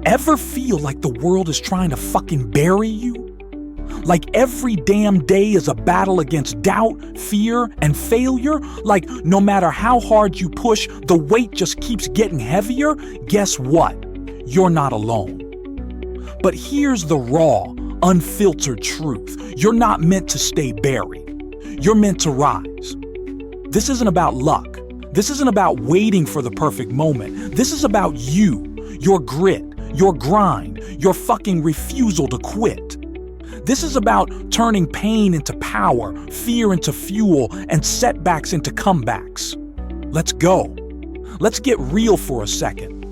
Ever feel like the world is trying to fucking bury you? Like every damn day is a battle against doubt, fear, and failure? Like no matter how hard you push, the weight just keeps getting heavier? Guess what? You're not alone. But here's the raw, unfiltered truth. You're not meant to stay buried. You're meant to rise. This isn't about luck. This isn't about waiting for the perfect moment. This is about you, your grit, your grind, your fucking refusal to quit. This is about turning pain into power, fear into fuel, and setbacks into comebacks. Let's go. Let's get real for a second.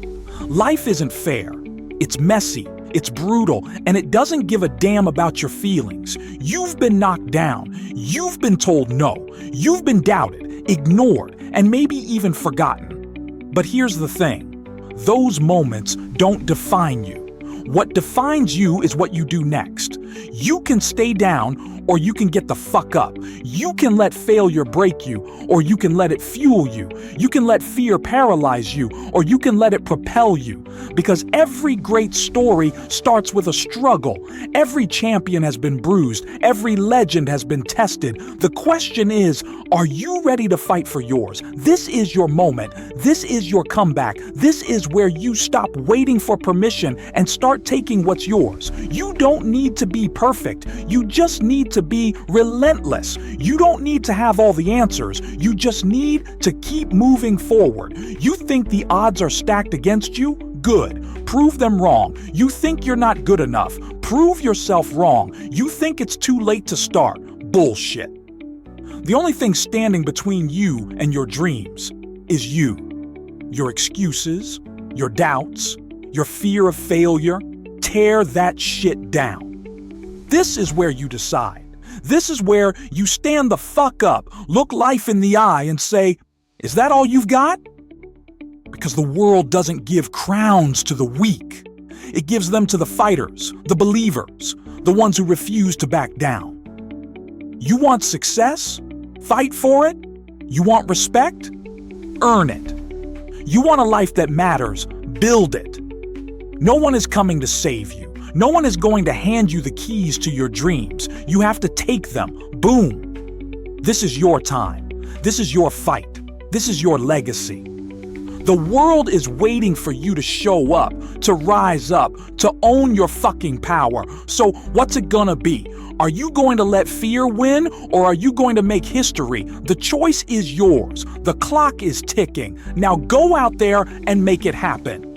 Life isn't fair. It's messy, it's brutal, and it doesn't give a damn about your feelings. You've been knocked down. You've been told no. You've been doubted, ignored, and maybe even forgotten. But here's the thing. Those moments don't define you. What defines you is what you do next. You can stay down or you can get the fuck up. You can let failure break you or you can let it fuel you. You can let fear paralyze you or you can let it propel you. Because every great story starts with a struggle. Every champion has been bruised. Every legend has been tested. The question is, are you ready to fight for yours? This is your moment. This is your comeback. This is where you stop waiting for permission and start taking what's yours. You don't need to be perfect. You just need to be relentless. You don't need to have all the answers. You just need to keep moving forward. You think the odds are stacked against you? Good. Prove them wrong. You think you're not good enough? Prove yourself wrong. You think it's too late to start? Bullshit. The only thing standing between you and your dreams is you. Your excuses, your doubts, your fear of failure. Tear that shit down. This is where you decide. This is where you stand the fuck up, look life in the eye and say, is that all you've got? Because the world doesn't give crowns to the weak. It gives them to the fighters, the believers, the ones who refuse to back down. You want success? Fight for it. You want respect? Earn it. You want a life that matters? Build it. No one is coming to save you. No one is going to hand you the keys to your dreams. You have to take them. Boom. This is your time. This is your fight. This is your legacy. The world is waiting for you to show up, to rise up, to own your fucking power. So what's it gonna be? Are you going to let fear win or are you going to make history? The choice is yours. The clock is ticking. Now go out there and make it happen.